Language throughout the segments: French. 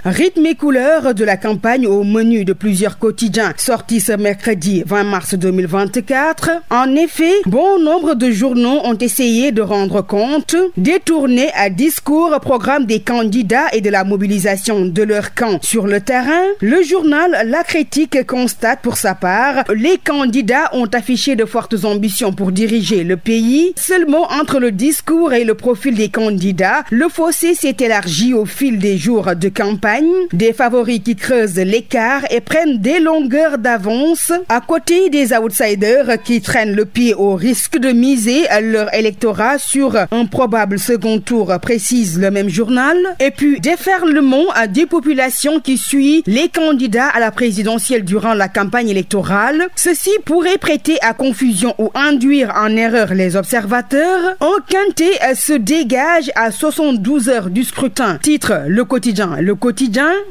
Rythme et couleurs de la campagne au menu de plusieurs quotidiens sortis ce mercredi 20 mars 2024. En effet, bon nombre de journaux ont essayé de rendre compte, détournés à discours, programme des candidats et de la mobilisation de leur camp sur le terrain. Le journal La Critique constate pour sa part, les candidats ont affiché de fortes ambitions pour diriger le pays. Seulement entre le discours et le profil des candidats, le fossé s'est élargi au fil des jours de campagne. Des favoris qui creusent l'écart et prennent des longueurs d'avance à côté des outsiders qui traînent le pied au risque de miser leur électorat sur un probable second tour, précise le même journal. Et puis déferlement des populations qui suivent les candidats à la présidentielle durant la campagne électorale. Ceci pourrait prêter à confusion ou induire en erreur les observateurs. Un quintet se dégage à 72 heures du scrutin, titre Le Quotidien.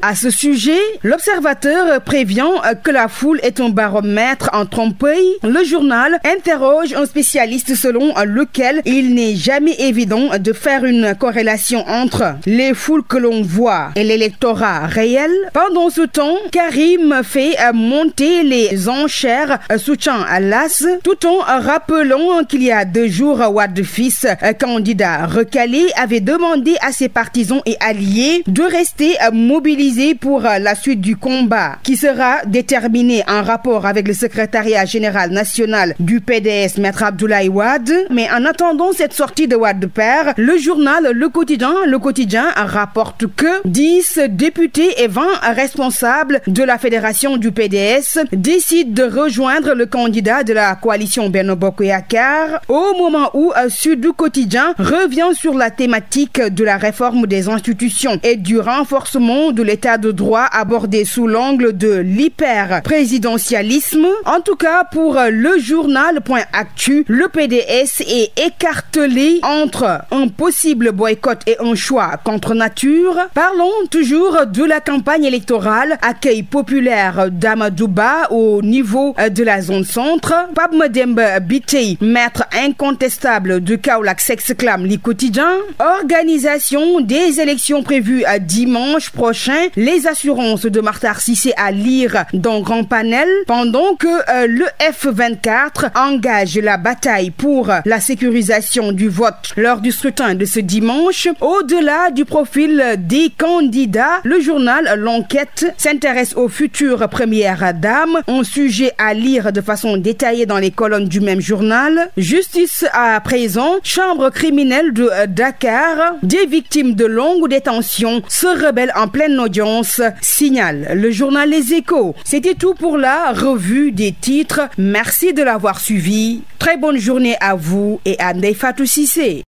À ce sujet, l'observateur prévient que la foule est un baromètre en trompe-l'œil. Le journal interroge un spécialiste selon lequel il n'est jamais évident de faire une corrélation entre les foules que l'on voit et l'électorat réel. Pendant ce temps, Karim fait monter les enchères soutien à l'AS, tout en rappelant qu'il y a 2 jours, Wade fils, candidat recalé, avait demandé à ses partisans et alliés de rester mobilisés pour la suite du combat qui sera déterminé en rapport avec le secrétariat général national du PDS, Maître Abdoulaye Wade. Mais en attendant cette sortie de Wade père, le journal Le Quotidien rapporte que 10 députés et 20 responsables de la fédération du PDS décident de rejoindre le candidat de la coalition Benno Bokk Yakaar au moment où Sud Quotidien revient sur la thématique de la réforme des institutions et du renforcement de l'état de droit abordé sous l'angle de l'hyper-présidentialisme. En tout cas, pour le journal Point Actu, le PDS est écartelé entre un possible boycott et un choix contre nature. Parlons toujours de la campagne électorale, accueil populaire d'Amadouba au niveau de la zone centre. Pape Mademba Biteye, maître incontestable de Kaolack, s'exclame Le Quotidien. Organisation des élections prévues à dimanche prochain. Les assurances de Makhtar Cissé à lire dans Grand Panel, pendant que le F24 engage la bataille pour la sécurisation du vote lors du scrutin de ce dimanche. Au-delà du profil des candidats, le journal L'Enquête s'intéresse aux futures premières dames, un sujet à lire de façon détaillée dans les colonnes du même journal. Justice à présent, chambre criminelle de Dakar, des victimes de longue détention se rebellent en pleine audience, signale le journal Les Échos. C'était tout pour la revue des titres. Merci de l'avoir suivi. Très bonne journée à vous et à Ndeye Fatou Cissé.